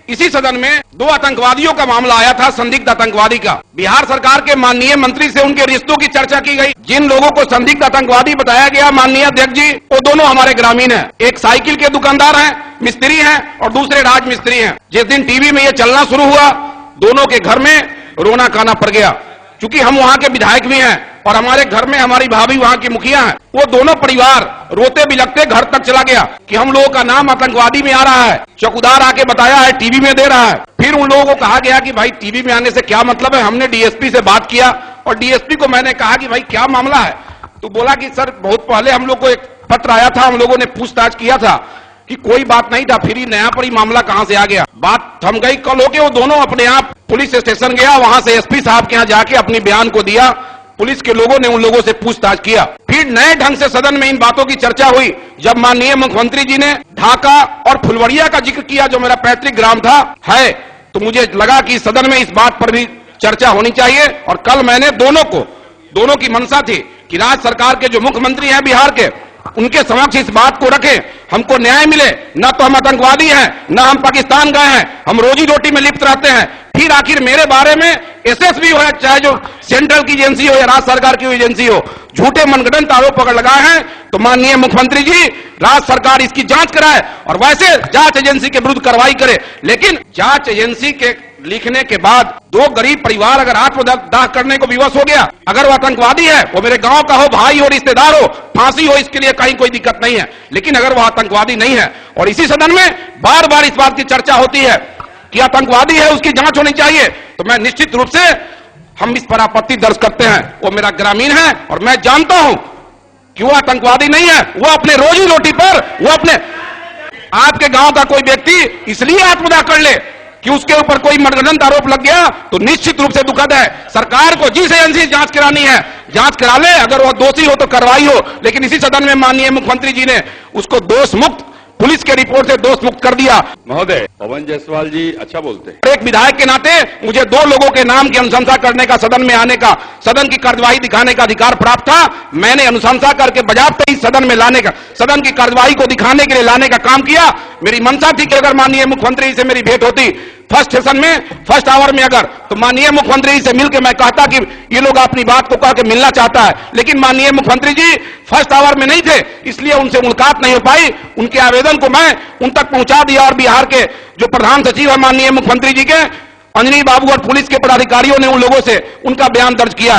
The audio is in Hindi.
इसी सदन में 2 आतंकवादियों का मामला आया था, संदिग्ध आतंकवादी का। बिहार सरकार के माननीय मंत्री से उनके रिश्तों की चर्चा की गई। जिन लोगों को संदिग्ध आतंकवादी बताया गया माननीय अध्यक्ष जी, वो दोनों हमारे ग्रामीण हैं। एक साइकिल के दुकानदार हैं, मिस्त्री हैं, और दूसरे राज मिस्त्री हैं। जिस दिन टीवी में ये चलना शुरू हुआ, दोनों के घर में रोना खाना पड़ गया। चूंकि हम वहां के विधायक भी हैं और हमारे घर में हमारी भाभी वहां की मुखिया हैं, वो दोनों परिवार रोते बिलखते घर तक चला गया कि हम लोगों का नाम आतंकवादी में आ रहा है। चौकीदार आके बताया है, टीवी में दे रहा है। फिर उन लोगों को कहा गया कि भाई टीवी में आने से क्या मतलब है। हमने डीएसपी से बात किया और डीएसपी को मैंने कहा कि भाई क्या मामला है, तो बोला कि सर बहुत पहले हम लोग को एक पत्र आया था, हम लोगों ने पूछताछ किया था कि कोई बात नहीं था, फिर नया पर ही मामला कहां से आ गया। बात थम गई। कल होके वो दोनों अपने आप पुलिस स्टेशन गया, वहां से एसपी साहब के यहां जाके अपनी बयान को दिया। पुलिस के लोगों ने उन लोगों से पूछताछ किया। फिर नए ढंग से सदन में इन बातों की चर्चा हुई जब माननीय मुख्यमंत्री जी ने ढाका और फुलवरिया का जिक्र किया, जो मेरा पैतृक ग्राम था है, तो मुझे लगा कि सदन में इस बात पर भी चर्चा होनी चाहिए। और कल मैंने दोनों की मंशा थी कि राज्य सरकार के जो मुख्यमंत्री हैं बिहार के, उनके समक्ष इस बात को रखें, हमको न्याय मिले। न तो हम आतंकवादी हैं, न हम पाकिस्तान गए हैं, हम रोजी रोटी में लिप्त रहते हैं। फिर आखिर मेरे बारे में एसएसबी हो, चाहे जो सेंट्रल की एजेंसी हो या राज्य सरकार की एजेंसी हो, झूठे मनगढ़ंत आरोप पकड़ लगाए हैं, तो माननीय मुख्यमंत्री जी राज्य सरकार इसकी जांच कराए और वैसे जांच एजेंसी के विरुद्ध कार्रवाई करे। लेकिन जांच एजेंसी के लिखने के बाद 2 गरीब परिवार अगर आत्मदाह करने को विवश हो गया, अगर वो आतंकवादी है, वो मेरे गांव का हो, भाई हो, रिश्तेदार हो, फांसी हो, इसके लिए कहीं कोई दिक्कत नहीं है। लेकिन अगर वो आतंकवादी नहीं है, और इसी सदन में बार बार इस बात की चर्चा होती है कि आतंकवादी है, उसकी जांच होनी चाहिए, तो मैं निश्चित रूप से हम इस पर आपत्ति दर्ज करते हैं। वो मेरा ग्रामीण है और मैं जानता हूं कि वो आतंकवादी नहीं है। वो अपने रोजी रोटी पर, वो अपने आपके गांव का कोई व्यक्ति इसलिए आत्मदाह कर ले कि उसके ऊपर कोई मनगढ़ंत आरोप लग गया, तो निश्चित रूप से दुखद है। सरकार को जिस एजेंसी जांच करानी है जांच करा ले, अगर वो दोषी हो तो कार्रवाई हो। लेकिन इसी सदन में माननीय मुख्यमंत्री जी ने उसको दोष मुक्त, पुलिस के रिपोर्ट से दोष मुक्त कर दिया। महोदय, पवन जायसवाल जी अच्छा बोलते हैं। एक विधायक के नाते मुझे 2 लोगों के नाम की अनुशंसा करने का, सदन में आने का, सदन की कार्यवाही दिखाने का अधिकार प्राप्त था। मैंने अनुशंसा करके बजाबते ही सदन में लाने का, सदन की कार्यवाही को दिखाने के लिए लाने का काम किया। मेरी मंशा थी कि अगर माननीय मुख्यमंत्री से मेरी भेंट होती फर्स्ट सेशन में, फर्स्ट आवर में, अगर तो माननीय मुख्यमंत्री से मिलकर मैं कहता कि ये लोग अपनी बात को कह के मिलना चाहता है। लेकिन माननीय मुख्यमंत्री जी फर्स्ट आवर में नहीं थे, इसलिए उनसे मुलाकात नहीं हो पाई। उनके आवेदन को मैं उन तक पहुंचा दिया और बिहार के जो प्रधान सचिव है माननीय मुख्यमंत्री जी के, अंजनी बाबू और पुलिस के पदाधिकारियों ने उन लोगों से उनका बयान दर्ज किया।